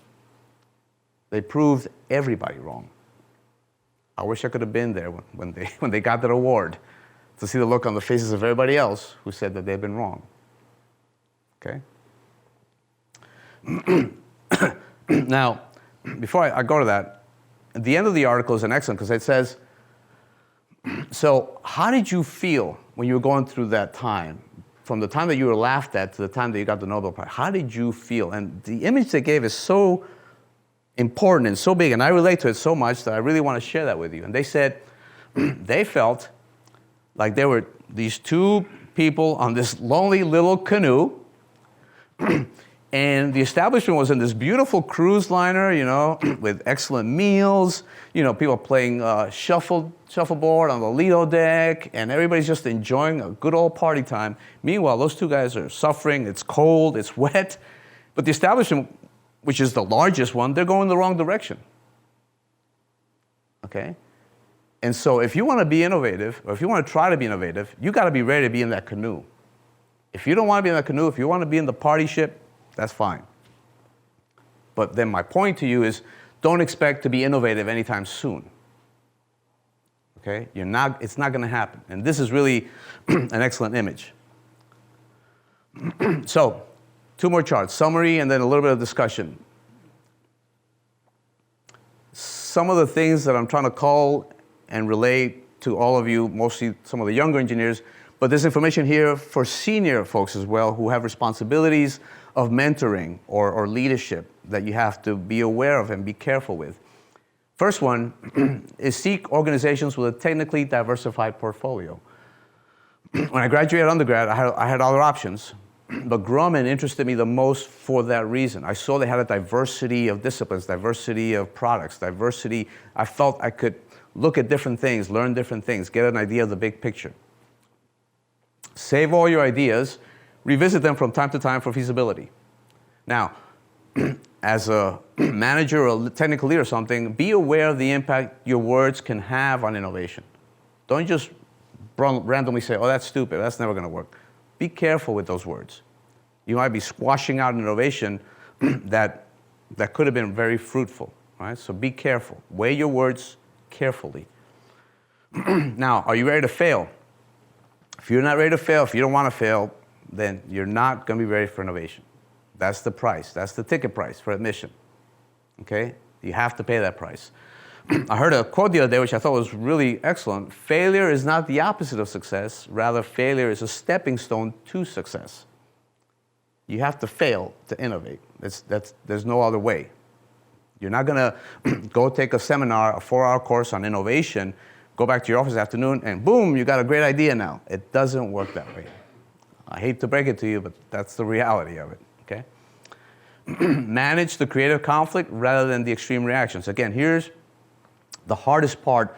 They proved everybody wrong. I wish I could have been there when they got that award, to see the look on the faces of everybody else who said that they'd been wrong. Okay? Now, before I go to that, at the end of the article is an excellent, because it says, so how did you feel when you were going through that time, from the time that you were laughed at to the time that you got the Nobel Prize? How did you feel? And the image they gave is so important and so big, and I relate to it so much that I really want to share that with you. And they said they felt like there were these two people on this lonely little canoe, and the establishment was in this beautiful cruise liner, you know, with excellent meals, you know, people playing shuffleboard on the Lido deck, and everybody's just enjoying a good old party time. Meanwhile, those two guys are suffering. It's cold, it's wet. But the establishment, which is the largest one, they're going the wrong direction. Okay? And so if you want to be innovative, or if you want to try to be innovative, you got to be ready to be in that canoe. If you don't want to be in that canoe, if you want to be in the party ship, that's fine. But then my point to you is, don't expect to be innovative anytime soon. Okay? It's not going to happen. And this is really an excellent image. So, 2 more charts, summary and then a little bit of discussion. Some of the things that I'm trying to call and relate to all of you, mostly some of the younger engineers, but there's information here for senior folks as well who have responsibilities of mentoring or leadership that you have to be aware of and be careful with. First one is seek organizations with a technically diversified portfolio. When I graduated undergrad, I had other options, but Grumman interested me the most for that reason. I saw they had a diversity of disciplines, diversity of products, diversity. I felt I could look at different things, learn different things, get an idea of the big picture. Save all your ideas, revisit them from time to time for feasibility. Now, as a manager or a technical leader or something, be aware of the impact your words can have on innovation. Don't just randomly say, oh, that's stupid, that's never going to work. Be careful with those words. You might be squashing out an innovation that could have been very fruitful, right? So be careful. Weigh your words carefully. Now, are you ready to fail? If you're not ready to fail, if you don't want to fail, then you're not going to be ready for innovation. That's the price. That's the ticket price for admission. Okay? You have to pay that price. I heard a quote the other day, which I thought was really excellent. Failure is not the opposite of success. Rather, failure is a stepping stone to success. You have to fail to innovate. There's no other way. You're not going to go take a seminar, a 4-hour course on innovation, go back to your office afternoon, and boom, you got a great idea now. It doesn't work that way. I hate to break it to you, but that's the reality of it, okay? Manage the creative conflict rather than the extreme reactions. Again, here's the hardest part,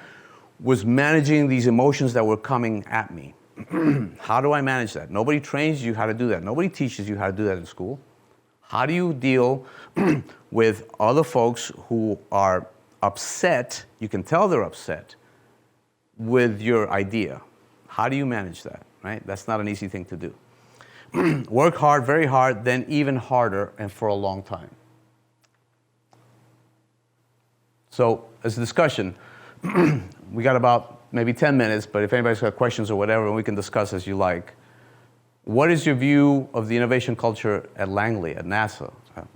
was managing these emotions that were coming at me. How do I manage that? Nobody trains you how to do that. Nobody teaches you how to do that in school. How do you deal with other folks who are upset, you can tell they're upset, with your idea? How do you manage that, right? That's not an easy thing to do. Work hard, very hard, then even harder, and for a long time. So, as a discussion, we got about maybe 10 minutes, but if anybody's got questions or whatever, we can discuss as you like. What is your view of the innovation culture at Langley, at NASA,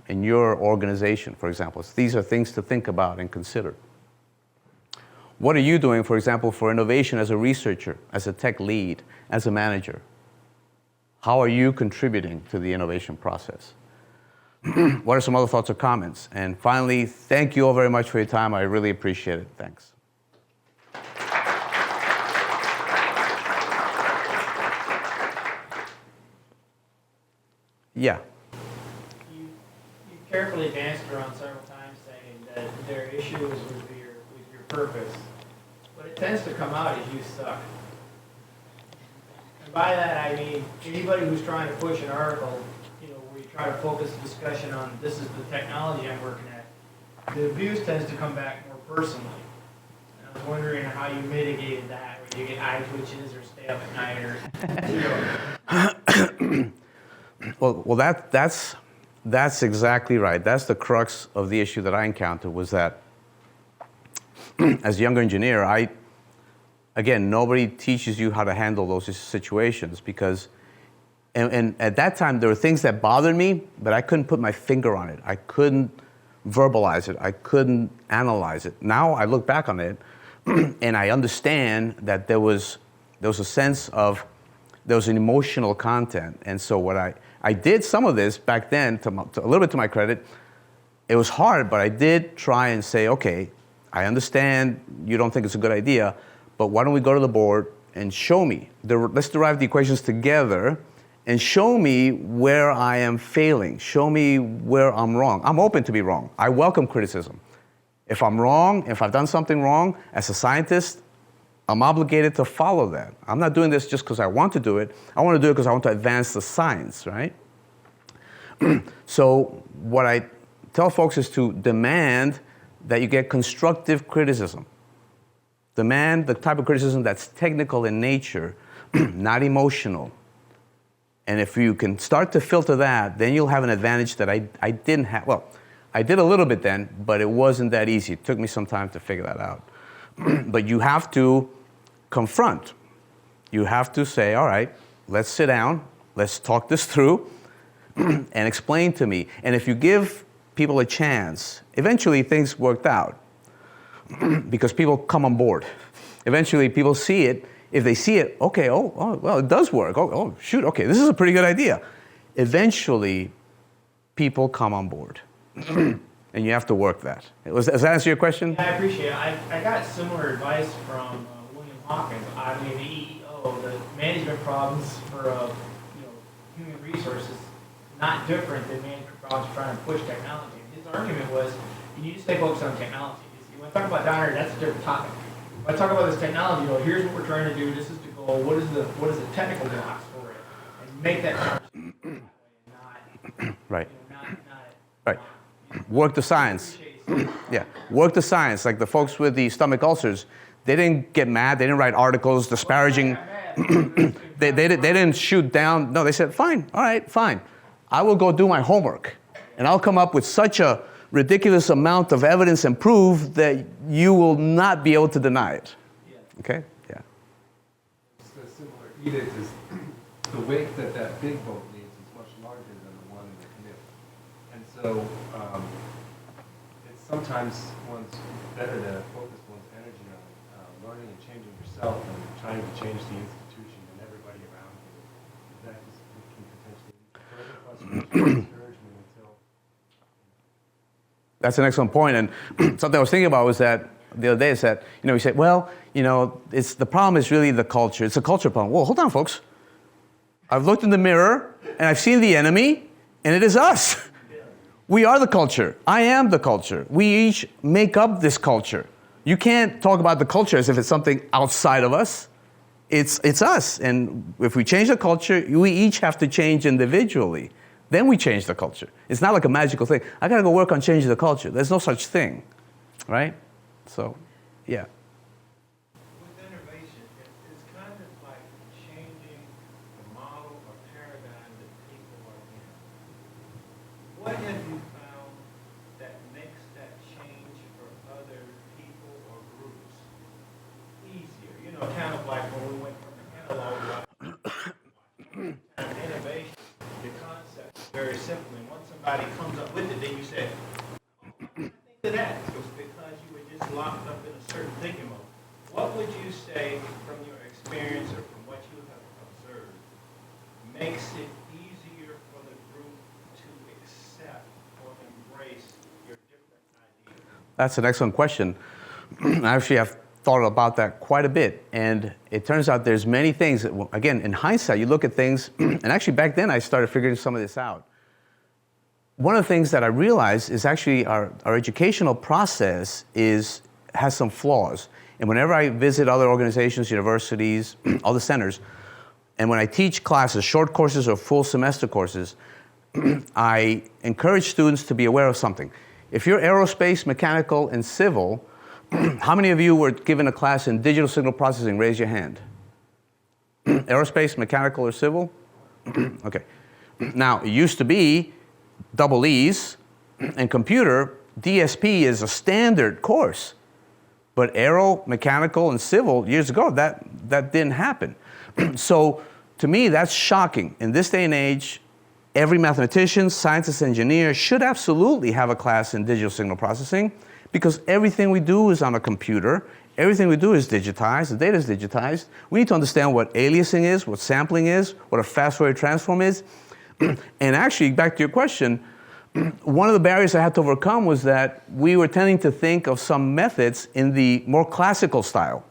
in your organization, for example? These are things to think about and consider. What are you doing, for example, for innovation as a researcher, as a tech lead, as a manager? How are you contributing to the innovation process? What are some other thoughts or comments? And finally, thank you all very much for your time. I really appreciate it. Thanks. Yeah. You carefully danced around several times saying that their issue is with your purpose, but it tends to come out as you suck. And by that I mean anybody who's trying to push an article, where you try to focus the discussion on this is the technology I'm working at, the abuse tends to come back more personally. And I was wondering how you mitigated that, whether you get eye twitches or stay up at night or. Well, that's exactly right. That's the crux of the issue that I encountered, was that as a younger engineer, again, nobody teaches you how to handle those situations because, and at that time, there were things that bothered me, but I couldn't put my finger on it. I couldn't verbalize it. I couldn't analyze it. Now I look back on it and I understand that there was a sense of, there was an emotional content. And so what I did some of this back then, to a little bit to my credit. It was hard, but I did try and say, okay, I understand you don't think it's a good idea, but why don't we go to the board and show me. Let's derive the equations together and show me where I am failing. Show me where I'm wrong. I'm open to be wrong. I welcome criticism. If I'm wrong, if I've done something wrong, as a scientist, I'm obligated to follow that. I'm not doing this just because I want to do it. I want to do it because I want to advance the science, right? So what I tell folks is to demand that you get constructive criticism. Demand the type of criticism that's technical in nature, not emotional. And if you can start to filter that, then you'll have an advantage that I didn't have. Well, I did a little bit then, but it wasn't that easy. It took me some time to figure that out. But you have to confront. You have to say, all right, let's sit down, let's talk this through, and explain to me. And if you give people a chance, eventually things worked out because people come on board. Eventually people see it. If they see it, okay, well, it does work. Oh, shoot, okay, this is a pretty good idea. Eventually, people come on board. And you have to work that. Does that answer your question? I appreciate it. I got similar advice from William Hawkins. I mean, the EEO, the management problems for human resources, not different than management problems trying to push technology. His argument was, you need to stay focused on technology. When I talk about down here, that's a different topic. When I talk about this technology, here's what we're trying to do. This is the goal. What is the technical blocks for it? And make that conversation not right. Not right. Work the science. Yeah, work the science. Like the folks with the stomach ulcers, they didn't get mad. They didn't write articles disparaging. they didn't shoot down. No, they said, fine, all right, fine. I will go do my homework, and I'll come up with such a ridiculous amount of evidence and proof that you will not be able to deny it. Okay? Yeah. It's a similar edict is the wake that big boat needs is much larger than the one in the canoe. And so it's sometimes better to focus one's energy on learning and changing yourself than trying to change the institution and everybody around you. That just can potentially lead to further frustration and discouragement until... That's an excellent point. And something I was thinking about was that the other day is that, we said, well, the problem is really the culture. It's a culture problem. Well, hold on, folks. I've looked in the mirror and I've seen the enemy, and it is us. We are the culture. I am the culture. We each make up this culture. You can't talk about the culture as if it's something outside of us. It's us. And if we change the culture, we each have to change individually. Then we change the culture. It's not like a magical thing. I got to go work on changing the culture. There's no such thing, right? So, yeah. With innovation, it's kind of like changing the model or paradigm that people are in. What have you found that makes that change for other people or groups easier? Kind of like when we went from analog and innovation, the concept is very simple. And once somebody comes up with it, then you say, think of that. It's because you were just locked up in a certain thinking mode. What would you say from your experience or from what you have observed makes it easier for the group to accept or embrace your different ideas? That's an excellent question. Actually, I've thought about that quite a bit. And it turns out there's many things that, again, in hindsight, you look at things, and actually back then I started figuring some of this out. One of the things that I realized is actually our educational process has some flaws. And whenever I visit other organizations, universities, other centers, and when I teach classes, short courses or full semester courses, I encourage students to be aware of something. If you're aerospace, mechanical, and civil, how many of you were given a class in digital signal processing? Raise your hand. Aerospace, mechanical, or civil? Okay. Now, it used to be double E's, and computer, DSP is a standard course. But aero, mechanical, and civil, years ago, that didn't happen. So, to me, that's shocking. In this day and age, every mathematician, scientist, engineer should absolutely have a class in digital signal processing, because everything we do is on a computer. Everything we do is digitized. The data is digitized. We need to understand what aliasing is, what sampling is, what a fast Fourier transform is. And actually, back to your question, one of the barriers I had to overcome was that we were tending to think of some methods in the more classical style,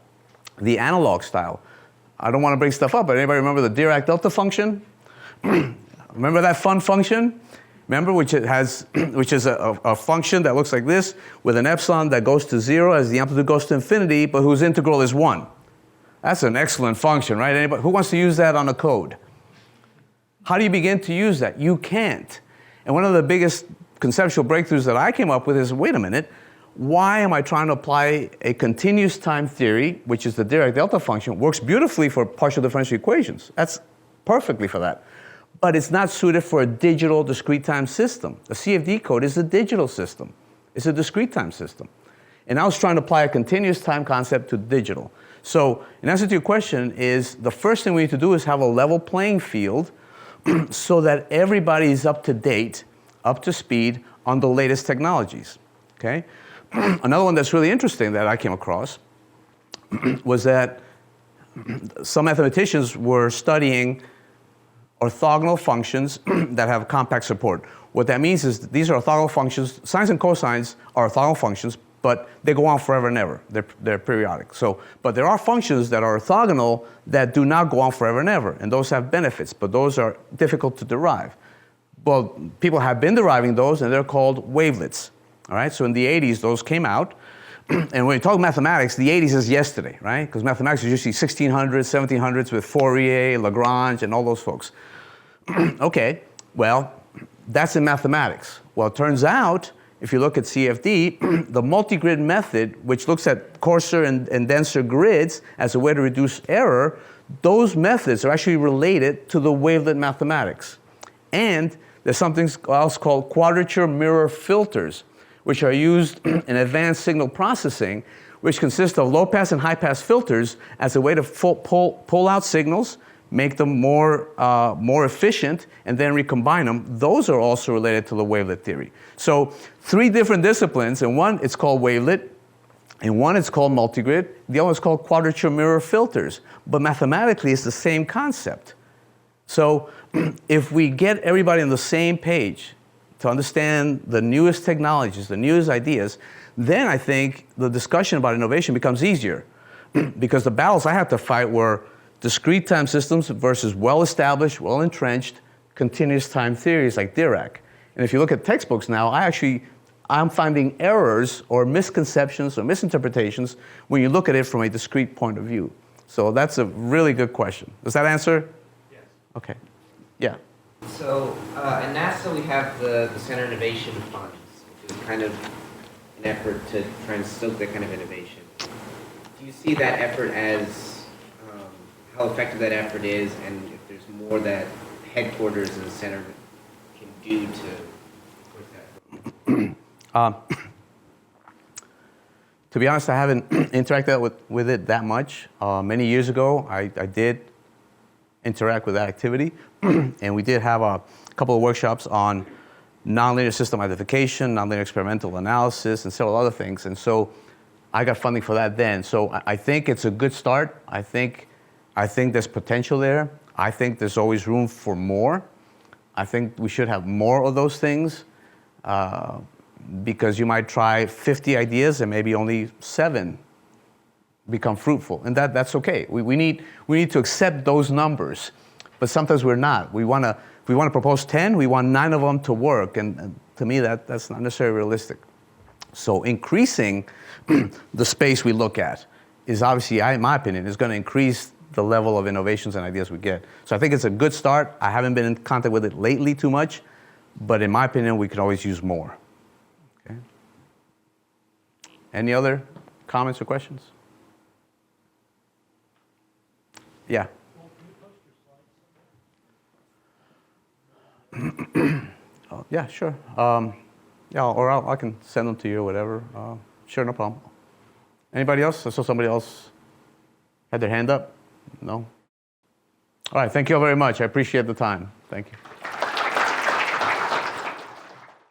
the analog style. I don't want to bring stuff up, but anybody remember the Dirac delta function? Remember that fun function? Remember, which is a function that looks like this, with an epsilon that goes to 0 as the amplitude goes to infinity, but whose integral is 1. That's an excellent function, right? Anybody, who wants to use that on a code? How do you begin to use that? You can't. And one of the biggest conceptual breakthroughs that I came up with is, wait a minute, why am I trying to apply a continuous time theory, which is the Dirac delta function, works beautifully for partial differential equations. That's perfectly for that. but it's not suited for a digital discrete time system. A CFD code is a digital system. It's a discrete time system. And I was trying to apply a continuous time concept to digital. So in answer to your question is, the first thing we need to do is have a level playing field so that everybody is up to date, up to speed on the latest technologies, okay? Another one that's really interesting that I came across was that some mathematicians were studying orthogonal functions that have compact support. What that means is that these are orthogonal functions. Sines and cosines are orthogonal functions, but they go on forever and ever. They're periodic. So, but there are functions that are orthogonal that do not go on forever and ever, and those have benefits, but those are difficult to derive. Well, people have been deriving those, and they're called wavelets. All right, so in the 80s, those came out. And when you talk mathematics, the 80s is yesterday, right? Because mathematics is usually 1600s, 1700s with Fourier, Lagrange, and all those folks. Okay, well, that's in mathematics. Well, it turns out, if you look at CFD, the multi-grid method, which looks at coarser and denser grids as a way to reduce error, those methods are actually related to the wavelet mathematics. And there's something else called quadrature mirror filters, which are used in advanced signal processing, which consist of low-pass and high-pass filters as a way to pull out signals, make them more efficient, and then recombine them. Those are also related to the wavelet theory. So 3 different disciplines, and one it's called wavelet, and one it's called multigrid, the other is called quadrature mirror filters. But mathematically, it's the same concept. So if we get everybody on the same page to understand the newest technologies, the newest ideas, then I think the discussion about innovation becomes easier. Because the battles I had to fight were discrete time systems versus well-established, well-entrenched, continuous time theories like Dirac. And if you look at textbooks now, I'm finding errors or misconceptions or misinterpretations when you look at it from a discrete point of view. So that's a really good question. Does that answer? Yes. Okay. Yeah. So at NASA we have the Center Innovation Funds, which is kind of an effort to try and stoke that kind of innovation. Do you see that effort as how effective that effort is, and if there's more that headquarters and the center can do to push that? To be honest, I haven't interacted with it that much. Many years ago, I did interact with that activity, and we did have a couple of workshops on nonlinear system identification, nonlinear experimental analysis, and several other things. And so I got funding for that then. So I think it's a good start. I think there's potential there. I think there's always room for more. I think we should have more of those things because you might try 50 ideas and maybe only 7 become fruitful, and that's okay. We need to accept those numbers, but sometimes we're not. If we want to propose 10, we want 9 of them to work, and to me that's not necessarily realistic. So increasing the space we look at is obviously, in my opinion, is going to increase the level of innovations and ideas we get. So I think it's a good start. I haven't been in contact with it lately too much, but in my opinion, we can always use more. Okay. Any other comments or questions? Yeah. Oh, yeah, sure. Yeah, or I can send them to you or whatever. Sure, no problem. Anybody else? I saw somebody else had their hand up. No? All right, thank you all very much. I appreciate the time. Thank you.